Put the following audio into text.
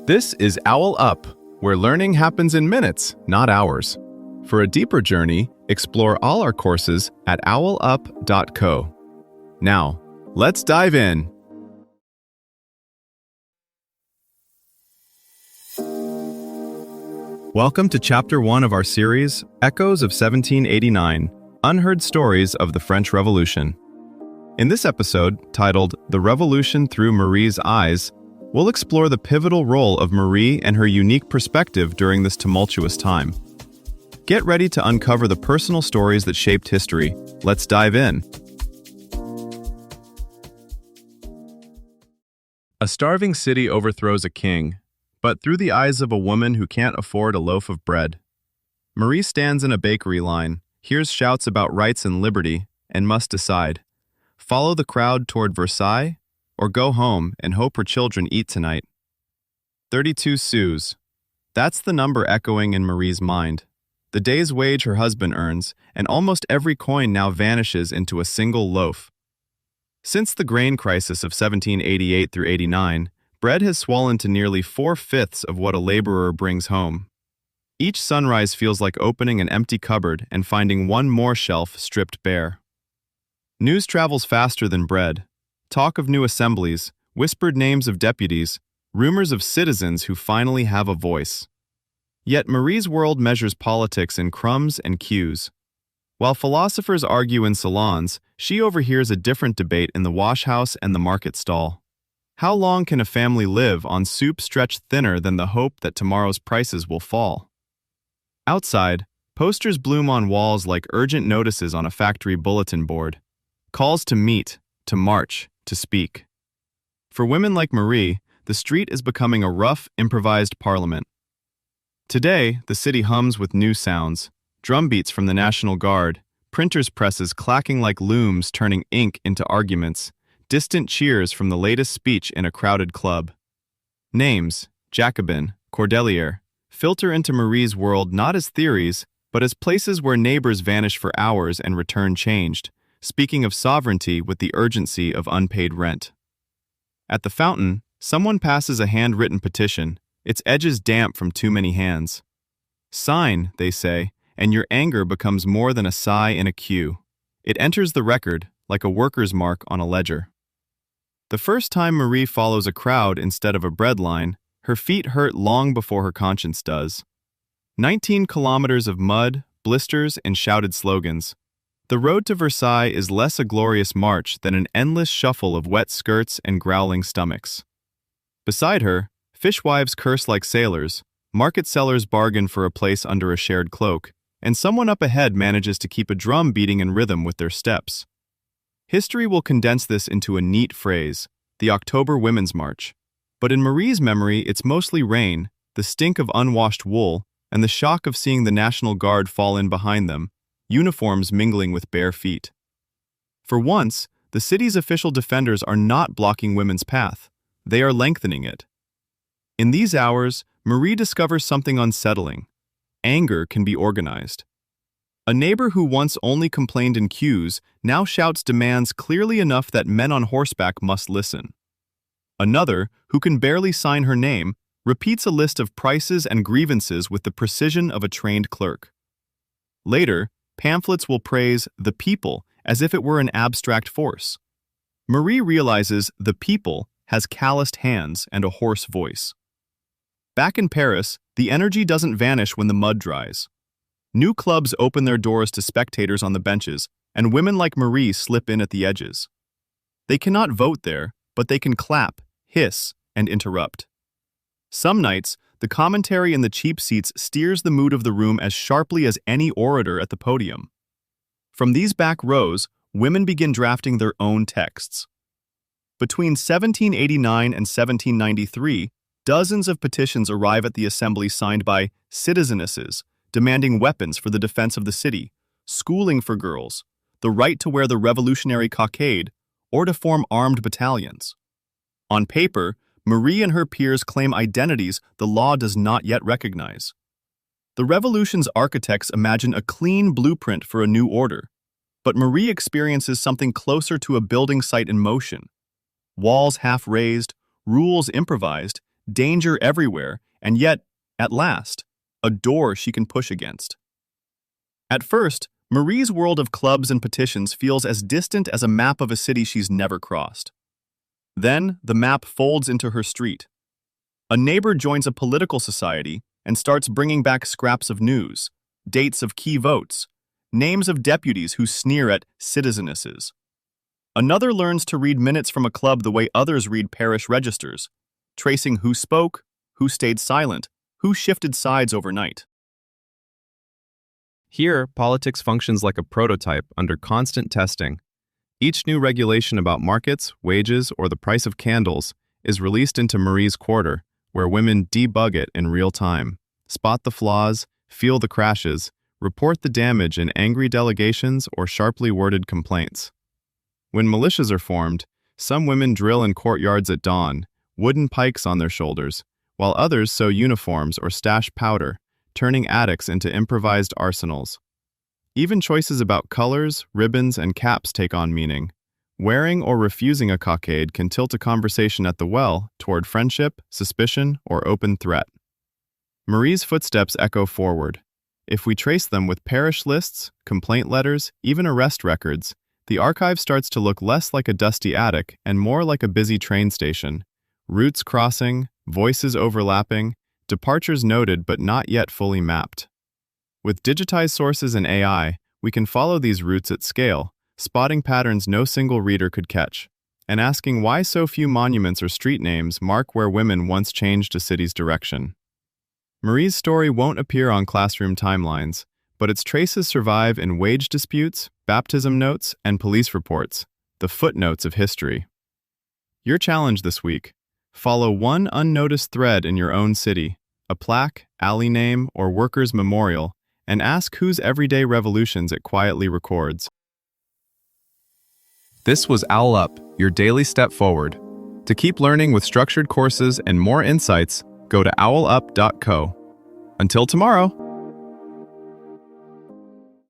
This is OwlUp, where learning happens in minutes, not hours. For a deeper journey, explore all our courses at owlup.co. Now, let's dive in. Welcome to Chapter 1 of our series, Echoes of 1789, Unheard Stories of the French Revolution. In this episode, titled The Revolution Through Marie's Eyes, we'll explore the pivotal role of Marie and her unique perspective during this tumultuous time. Get ready to uncover the personal stories that shaped history. Let's dive in. A starving city overthrows a king, but through the eyes of a woman who can't afford a loaf of bread. Marie stands in a bakery line, hears shouts about rights and liberty, and must decide: follow the crowd toward Versailles, or go home and hope her children eat tonight. 32 sous. That's the number echoing in Marie's mind. The day's wage her husband earns, and almost every coin now vanishes into a single loaf. Since the grain crisis of 1788 through 89, bread has swollen to nearly 4/5 of what a laborer brings home. Each sunrise feels like opening an empty cupboard and finding one more shelf stripped bare. News travels faster than bread. Talk of new assemblies, whispered names of deputies, rumors of citizens who finally have a voice. Yet Marie's world measures politics in crumbs and cues. While philosophers argue in salons, she overhears a different debate in the washhouse and the market stall. How long can a family live on soup stretched thinner than the hope that tomorrow's prices will fall? Outside, posters bloom on walls like urgent notices on a factory bulletin board. Calls to meet, to march, to speak. For women like Marie, the street is becoming a rough, improvised parliament. Today, the city hums with new sounds: drum beats from the National Guard, printers' presses clacking like looms turning ink into arguments, distant cheers from the latest speech in a crowded club. Names, Jacobin, Cordelier, filter into Marie's world not as theories, but as places where neighbors vanish for hours and return changed, speaking of sovereignty with the urgency of unpaid rent. At the fountain, someone passes a handwritten petition, its edges damp from too many hands. Sign, they say, and your anger becomes more than a sigh in a queue. It enters the record, like a worker's mark on a ledger. The first time Marie follows a crowd instead of a breadline, her feet hurt long before her conscience does. 19 kilometers of mud, blisters, and shouted slogans. The road to Versailles is less a glorious march than an endless shuffle of wet skirts and growling stomachs. Beside her, fishwives curse like sailors, market sellers bargain for a place under a shared cloak, and someone up ahead manages to keep a drum beating in rhythm with their steps. History will condense this into a neat phrase: the October Women's March. But in Marie's memory, it's mostly rain, the stink of unwashed wool, and the shock of seeing the National Guard fall in behind them, uniforms mingling with bare feet. For once, the city's official defenders are not blocking women's path. They are lengthening it. In these hours, Marie discovers something unsettling. Anger can be organized. A neighbor who once only complained in queues now shouts demands clearly enough that men on horseback must listen. Another, who can barely sign her name, repeats a list of prices and grievances with the precision of a trained clerk. Later, pamphlets will praise the people as if it were an abstract force. Marie realizes the people has calloused hands and a hoarse voice. Back in Paris, the energy doesn't vanish when the mud dries. New clubs open their doors to spectators on the benches, and women like Marie slip in at the edges. They cannot vote there, but they can clap, hiss, and interrupt. Some nights, the commentary in the cheap seats steers the mood of the room as sharply as any orator at the podium. From these back rows, women begin drafting their own texts. Between 1789 and 1793, dozens of petitions arrive at the assembly signed by citizenesses, demanding weapons for the defense of the city, schooling for girls, the right to wear the revolutionary cockade, or to form armed battalions. On paper, Marie and her peers claim identities the law does not yet recognize. The revolution's architects imagine a clean blueprint for a new order, but Marie experiences something closer to a building site in motion. Walls half raised, rules improvised, danger everywhere, and yet, at last, a door she can push against. At first, Marie's world of clubs and petitions feels as distant as a map of a city she's never crossed. Then, the map folds into her street. A neighbor joins a political society and starts bringing back scraps of news, dates of key votes, names of deputies who sneer at citizenesses. Another learns to read minutes from a club the way others read parish registers, tracing who spoke, who stayed silent, who shifted sides overnight. Here, politics functions like a prototype under constant testing. Each new regulation about markets, wages, or the price of candles is released into Marie's quarter, where women debug it in real time, spot the flaws, feel the crashes, report the damage in angry delegations or sharply worded complaints. When militias are formed, some women drill in courtyards at dawn, wooden pikes on their shoulders, while others sew uniforms or stash powder, turning attics into improvised arsenals. Even choices about colors, ribbons, and caps take on meaning. Wearing or refusing a cockade can tilt a conversation at the well toward friendship, suspicion, or open threat. Marie's footsteps echo forward. If we trace them with parish lists, complaint letters, even arrest records, the archive starts to look less like a dusty attic and more like a busy train station. Routes crossing, voices overlapping, departures noted but not yet fully mapped. With digitized sources and AI, we can follow these routes at scale, spotting patterns no single reader could catch, and asking why so few monuments or street names mark where women once changed a city's direction. Marie's story won't appear on classroom timelines, but its traces survive in wage disputes, baptism notes, and police reports, the footnotes of history. Your challenge this week: follow one unnoticed thread in your own city, a plaque, alley name, or worker's memorial, and ask whose everyday revolutions it quietly records. This was OwlUp, your daily step forward. To keep learning with structured courses and more insights, go to owlup.co. Until tomorrow!